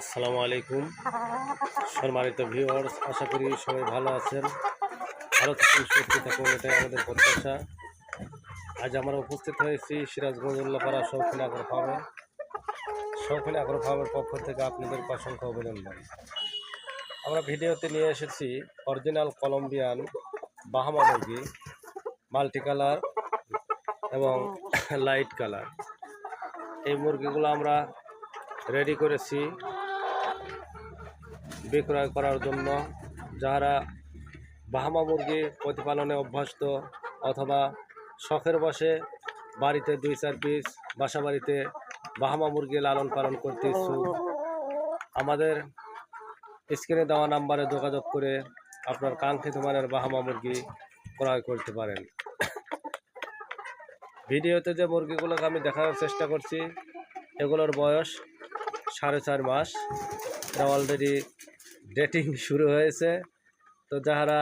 আসসালামু আলাইকুম সম্মানিত ভিউয়ার্স, আশা করি সবাই ভালো আছেন, ভালো থাকুন, সুস্থ থাকুন, এটাই আমাদের প্রত্যাশা। আজ আমরা উপস্থিত হয়েছি সিরাজগঞ্জ উল্লাপাড়া শৌখিন আগ্রো ফার্মে। শৌখিন আগ্রো ফার্মের পক্ষ থেকে আপনাদের অসংখ্য অভিনন্দন। আমরা ভিডিওতে নিয়ে এসেছি অরিজিনাল কলম্বিয়ান বাহামা মুরগি, মাল্টি কালার এবং লাইট কালার। এই মুরগিগুলো আমরা রেডি করেছি বিক্রয় করার জন্য। যারা বাহামা মুরগি প্রতিপালনে অভ্যস্ত অথবা শখের বসে বাড়িতে 2-4 পিস বাসা বাড়িতে বাহামা মুরগি লালন পালন করতে ইচ্ছুক, আমাদের স্ক্রিনে দেওয়া নাম্বারে যোগাযোগ করে আপনার কাঙ্ক্ষিত মানের বাহামা মুরগি ক্রয় করতে পারেন। ভিডিওতে যে মুরগিগুলোকে আমি দেখানোর চেষ্টা করছি, এগুলোর বয়স 4.5 মাস। এটা অলরেডি ডেটিং শুরু হয়েছে। তো যারা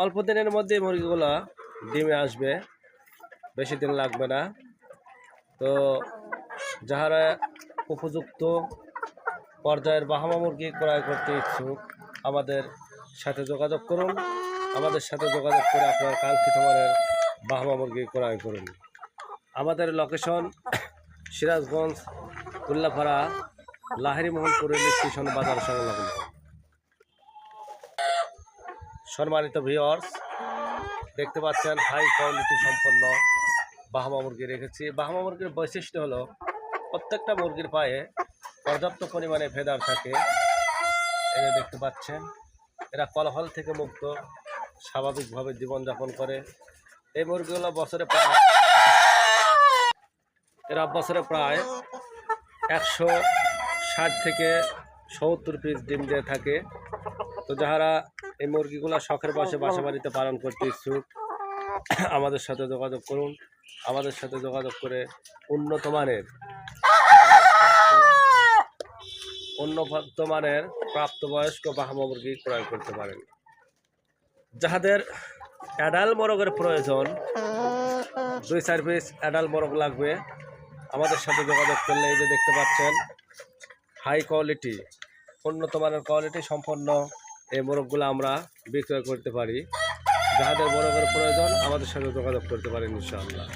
অল্প দিনের মধ্যে মুরগিগুলো ডিমে আসবে, বেশি দিন লাগবে না। তো যারা উপযুক্ত পর্যায়ের বাহামা মুরগি ক্রয় করতে ইচ্ছুক, আমাদের সাথে যোগাযোগ করুন। আমাদের সাথে যোগাযোগ করে আপনার কাঙ্ক্ষিত মানের বাহামা মুরগি ক্রয় করুন। আমাদের location Sirajganj Ullapara Lahiri Mohanpur rail station বাজার সংলগ্ন। সম্মানিত ভিউয়ার্স, দেখতে পাচ্ছেন হাই কোয়ালিটি সম্পন্ন বাহামা মুরগি রেখেছি। বাহামা মুরগির বৈশিষ্ট্য হলো প্রত্যেকটা মুরগির পায়ে পর্যাপ্ত পরিমাণে ফেদার থাকে। এই দেখতে পাচ্ছেন, এরা কোলাহল থেকে মুক্ত, স্বাভাবিকভাবে জীবনযাপন করে। এই মুরগিগুলো বছরে প্রায় 160 থেকে 70 পিস ডিম দিয়ে থাকে। তো যারা এই মুরগিগুলো শখের বসে বাসা বাড়িতে পালন করতে ইচ্ছুক, আমাদের সাথে যোগাযোগ করুন। আমাদের সাথে যোগাযোগ করে উন্নত মানের প্রাপ্তবয়স্ক বাহামা মুরগি ক্রয় করতে পারেন। যাদের অ্যাডাল মোরগের প্রয়োজন, 2-4 পিস অ্যাডাল মোরগ লাগবে, আমাদের সাথে যোগাযোগ করলে এই যে দেখতে পাচ্ছেন হাই কোয়ালিটি, উন্নত মানের কোয়ালিটি সম্পন্ন এই মোরগগুলো আমরা বিক্রয় করতে পারি। যাদের মোরগের প্রয়োজন আমাদের সাথে যোগাযোগ করতে পারেন ইনশাআল্লাহ।